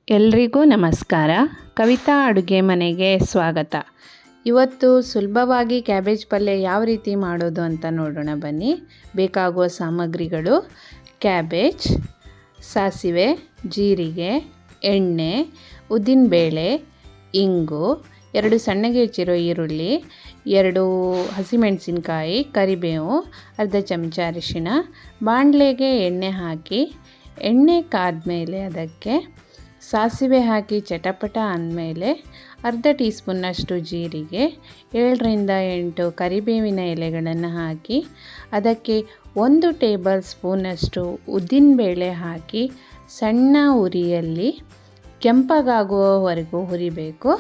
ಎಲ್ರಿಗೂ ನಮಸ್ಕಾರ. ಕವಿತಾ ಅಡುಗೆ ಮನೆಗೆ ಸ್ವಾಗತ. ಇವತ್ತು ಸುಲಭವಾಗಿ ಕ್ಯಾಬೇಜ್ ಪಲ್ಯ ಯಾವ ರೀತಿ ಮಾಡೋದು ಅಂತ ನೋಡೋಣ ಬನ್ನಿ. ಬೇಕಾಗುವ ಸಾಮಗ್ರಿಗಳು: ಕ್ಯಾಬೇಜ್, ಸಾಸಿವೆ, ಜೀರಿಗೆ, ಎಣ್ಣೆ, ಉದ್ದಿನಬೇಳೆ, ಇಂಗು, 2 ಸಣ್ಣಗೆ ಹೆಚ್ಚಿರೋ ಈರುಳ್ಳಿ, 2 ಹಸಿಮೆಣಸಿನ್ಕಾಯಿ, ಕರಿಬೇವು, ಅರ್ಧ ಚಮಚ ಅರಿಶಿಣ. ಬಾಣಲೆಗೆ ಎಣ್ಣೆ ಹಾಕಿ, ಎಣ್ಣೆ ಕಾದ್ಮೇಲೆ ಅದಕ್ಕೆ ಸಾಸಿವೆ ಹಾಕಿ ಚಟಪಟ ಅಂದಮೇಲೆ ಅರ್ಧ ಟೀ ಸ್ಪೂನ್ನಷ್ಟು ಜೀರಿಗೆ, 7ರಿಂದ 8 ಕರಿಬೇವಿನ ಎಲೆಗಳನ್ನು ಹಾಕಿ ಅದಕ್ಕೆ 1 ಟೇಬಲ್ ಸ್ಪೂನಷ್ಟು ಉದ್ದಿನಬೇಳೆ ಹಾಕಿ ಸಣ್ಣ ಉರಿಯಲ್ಲಿ ಕೆಂಪಗಾಗುವವರೆಗೂ ಹುರಿಬೇಕು.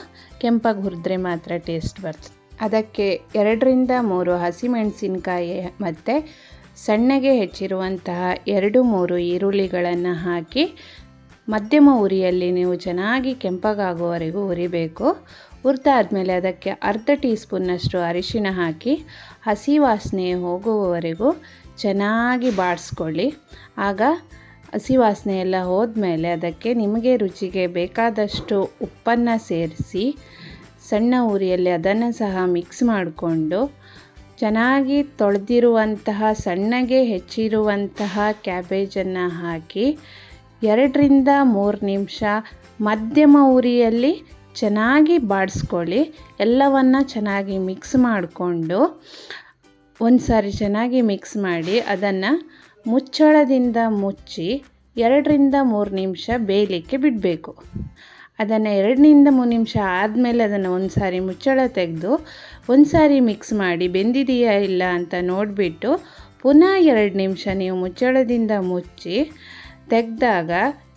ಕೆಂಪಾಗಿ ಹುರಿದ್ರೆ ಮಾತ್ರ ಟೇಸ್ಟ್ ಬರ್ತದೆ. ಅದಕ್ಕೆ 2ರಿಂದ 3 ಹಸಿಮೆಣಸಿನ್ಕಾಯಿ ಮತ್ತು ಸಣ್ಣಗೆ ಹೆಚ್ಚಿರುವಂತಹ 2-3 ಈರುಳ್ಳಿಗಳನ್ನು ಹಾಕಿ ಮಧ್ಯಮ ಉರಿಯಲ್ಲಿ ನೀವು ಚೆನ್ನಾಗಿ ಕೆಂಪಗಾಗುವವರೆಗೂ ಹುರಿಬೇಕು. ಹುರಿದಾದ್ಮೇಲೆ ಅದಕ್ಕೆ ಅರ್ಧ ಟೀ ಸ್ಪೂನ್ನಷ್ಟು ಅರಿಶಿಣ ಹಾಕಿ ಹಸಿ ವಾಸನೆ ಹೋಗುವವರೆಗೂ ಚೆನ್ನಾಗಿ ಬಾಡಿಸ್ಕೊಳ್ಳಿ. ಆಗ ಹಸಿ ವಾಸನೆ ಎಲ್ಲ ಹೋದ್ಮೇಲೆ ಅದಕ್ಕೆ ನಿಮಗೆ ರುಚಿಗೆ ಬೇಕಾದಷ್ಟು ಉಪ್ಪನ್ನು ಸೇರಿಸಿ ಸಣ್ಣ ಉರಿಯಲ್ಲಿ ಅದನ್ನು ಸಹ ಮಿಕ್ಸ್ ಮಾಡಿಕೊಂಡು ಚೆನ್ನಾಗಿ ತೊಳೆದಿರುವಂತಹ ಸಣ್ಣಗೆ ಹೆಚ್ಚಿರುವಂತಹ ಕ್ಯಾಬೇಜನ್ನು ಹಾಕಿ 2ರಿಂದ 3 ನಿಮಿಷ ಮಧ್ಯಮ ಉರಿಯಲ್ಲಿ ಚೆನ್ನಾಗಿ ಬಾಡಿಸ್ಕೊಳ್ಳಿ. ಎಲ್ಲವನ್ನು ಚೆನ್ನಾಗಿ ಮಿಕ್ಸ್ ಮಾಡಿಕೊಂಡು ಒಂದು ಸಾರಿ ಚೆನ್ನಾಗಿ ಮಿಕ್ಸ್ ಮಾಡಿ ಅದನ್ನು ಮುಚ್ಚಳದಿಂದ ಮುಚ್ಚಿ 2ರಿಂದ 3 ನಿಮಿಷ ಬೇಯಲಿಕ್ಕೆ ಬಿಡಬೇಕು. ಅದನ್ನು 2ರಿಂದ 3 ನಿಮಿಷ ಆದಮೇಲೆ ಅದನ್ನು ಒಂದು ಸಾರಿ ಮುಚ್ಚಳ ತೆಗೆದು ಒಂದು ಸಾರಿ ಮಿಕ್ಸ್ ಮಾಡಿ ಬೆಂದಿದೆಯಾ ಇಲ್ಲ ಅಂತ ನೋಡಿಬಿಟ್ಟು ಪುನಃ 2 ನಿಮಿಷ ನೀವು ಮುಚ್ಚಳದಿಂದ ಮುಚ್ಚಿ ತೆಗೆದಾಗ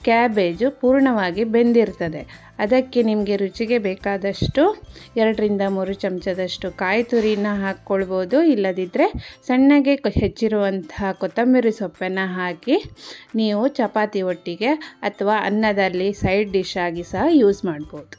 ಕ್ಯಾಬೇಜು ಪೂರ್ಣವಾಗಿ ಬೆಂದಿರ್ತದೆ. ಅದಕ್ಕೆ ನಿಮಗೆ ರುಚಿಗೆ ಬೇಕಾದಷ್ಟು 2ರಿಂದ 3 ಚಮಚದಷ್ಟು ಕಾಯಿ ತುರಿನ ಹಾಕ್ಕೊಳ್ಬೋದು. ಇಲ್ಲದಿದ್ದರೆ ಸಣ್ಣಗೆ ಹೆಚ್ಚಿರುವಂತಹ ಕೊತ್ತಂಬರಿ ಸೊಪ್ಪನ್ನು ಹಾಕಿ ನೀವು ಚಪಾತಿ ಒಟ್ಟಿಗೆ ಅಥವಾ ಅನ್ನದಲ್ಲಿ ಸೈಡ್ ಡಿಶ್ ಆಗಿ ಸಹ ಯೂಸ್ ಮಾಡ್ಬೋದು.